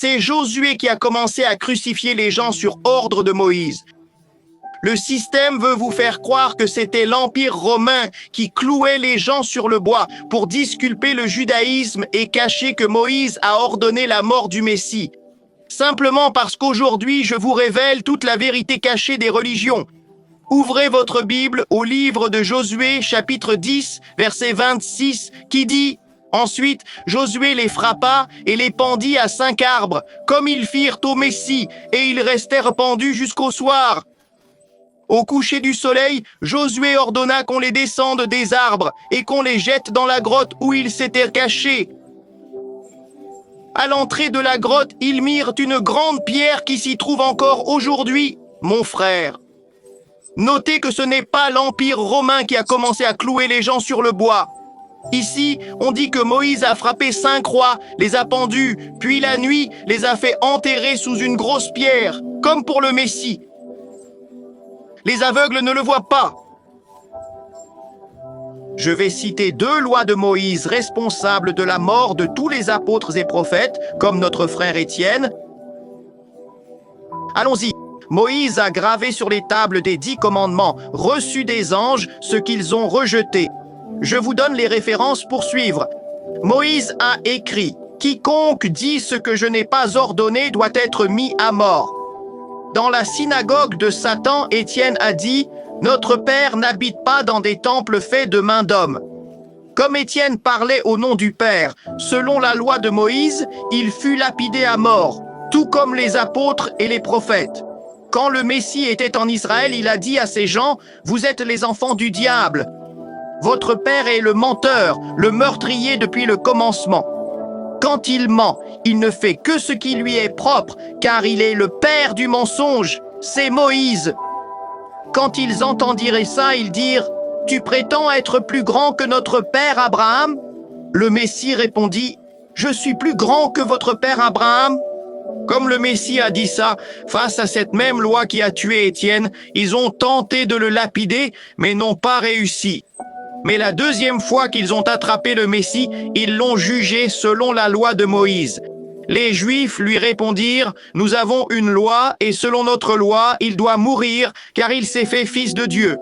C'est Josué qui a commencé à crucifier les gens sur ordre de Moïse. Le système veut vous faire croire que c'était l'Empire romain qui clouait les gens sur le bois pour disculper le judaïsme et cacher que Moïse a ordonné la mort du Messie. Simplement parce qu'aujourd'hui, je vous révèle toute la vérité cachée des religions. Ouvrez votre Bible au livre de Josué, chapitre 10, verset 26, qui dit « Ensuite, Josué les frappa et les pendit à 5 arbres, comme ils firent au Messie, et ils restèrent pendus jusqu'au soir. » Au coucher du soleil, Josué ordonna qu'on les descende des arbres et qu'on les jette dans la grotte où ils s'étaient cachés. À l'entrée de la grotte, ils mirent une grande pierre qui s'y trouve encore aujourd'hui, mon frère. Notez que ce n'est pas l'Empire romain qui a commencé à clouer les gens sur le bois. Ici, on dit que Moïse a frappé 5 rois, les a pendus, puis la nuit, les a fait enterrer sous une grosse pierre, comme pour le Messie. Les aveugles ne le voient pas. Je vais citer 2 lois de Moïse responsables de la mort de tous les apôtres et prophètes, comme notre frère Étienne. Allons-y. Moïse a gravé sur les tables des 10 commandements reçus des anges ce qu'ils ont rejeté. Je vous donne les références pour suivre. Moïse a écrit « Quiconque dit ce que je n'ai pas ordonné doit être mis à mort ». Dans la synagogue de Satan, Étienne a dit « Notre Père n'habite pas dans des temples faits de mains d'hommes ». Comme Étienne parlait au nom du Père, selon la loi de Moïse, il fut lapidé à mort, tout comme les apôtres et les prophètes. Quand le Messie était en Israël, il a dit à ces gens « Vous êtes les enfants du diable. Votre père est le menteur, le meurtrier depuis le commencement. Quand il ment, il ne fait que ce qui lui est propre, car il est le père du mensonge. C'est Moïse. » Quand ils entendirent ça, ils dirent « Tu prétends être plus grand que notre père Abraham ?» Le Messie répondit « Je suis plus grand que votre père Abraham. » Comme le Messie a dit ça, face à cette même loi qui a tué Étienne, ils ont tenté de le lapider, mais n'ont pas réussi. Mais la deuxième fois qu'ils ont attrapé le Messie, ils l'ont jugé selon la loi de Moïse. Les Juifs lui répondirent « Nous avons une loi, et selon notre loi, il doit mourir, car il s'est fait fils de Dieu. »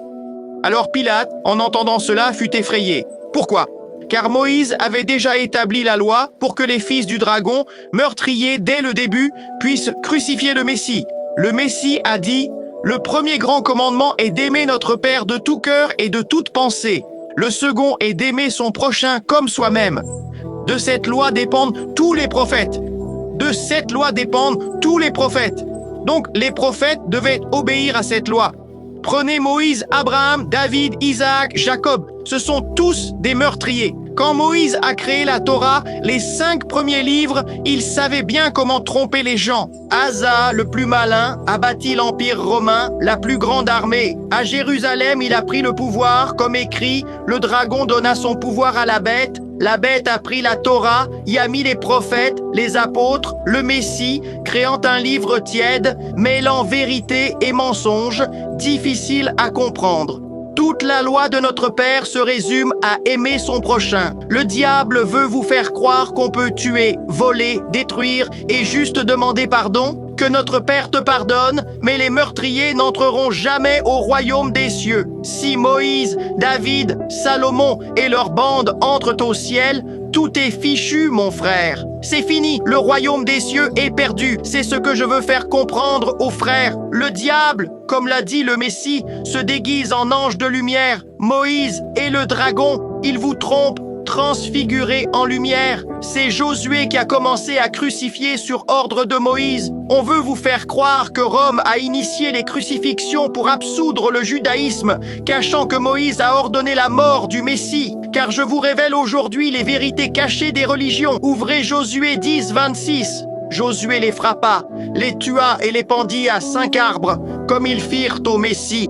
Alors Pilate, en entendant cela, fut effrayé. Pourquoi ? Car Moïse avait déjà établi la loi pour que les fils du dragon, meurtriers dès le début, puissent crucifier le Messie. Le Messie a dit « Le premier grand commandement est d'aimer notre Père de tout cœur et de toute pensée. Le second est d'aimer son prochain comme soi-même. De cette loi dépendent tous les prophètes. De cette loi dépendent tous les prophètes. Donc les prophètes devaient obéir à cette loi. Prenez Moïse, Abraham, David, Isaac, Jacob. Ce sont tous des meurtriers. Quand Moïse a créé la Torah, les 5 premiers livres, il savait bien comment tromper les gens. Asa, le plus malin, a bâti l'Empire romain, la plus grande armée. À Jérusalem, il a pris le pouvoir, comme écrit, le dragon donna son pouvoir à la bête a pris la Torah, y a mis les prophètes, les apôtres, le Messie, créant un livre tiède, mêlant vérité et mensonge, difficile à comprendre. Toute la loi de notre Père se résume à aimer son prochain. Le diable veut vous faire croire qu'on peut tuer, voler, détruire et juste demander pardon, que notre Père te pardonne, mais les meurtriers n'entreront jamais au royaume des cieux. Si Moïse, David, Salomon et leur bande entrent au ciel, tout est fichu, mon frère. C'est fini, le royaume des cieux est perdu. C'est ce que je veux faire comprendre aux frères. Le diable, comme l'a dit le Messie, se déguise en ange de lumière. Moïse et le dragon, ils vous trompent, transfigurés en lumière. C'est Josué qui a commencé à crucifier sur ordre de Moïse. On veut vous faire croire que Rome a initié les crucifixions pour absoudre le judaïsme, cachant que Moïse a ordonné la mort du Messie. Car je vous révèle aujourd'hui les vérités cachées des religions. Ouvrez Josué 10, 26. Josué les frappa, les tua et les pendit à 5 arbres, comme ils firent au Messie.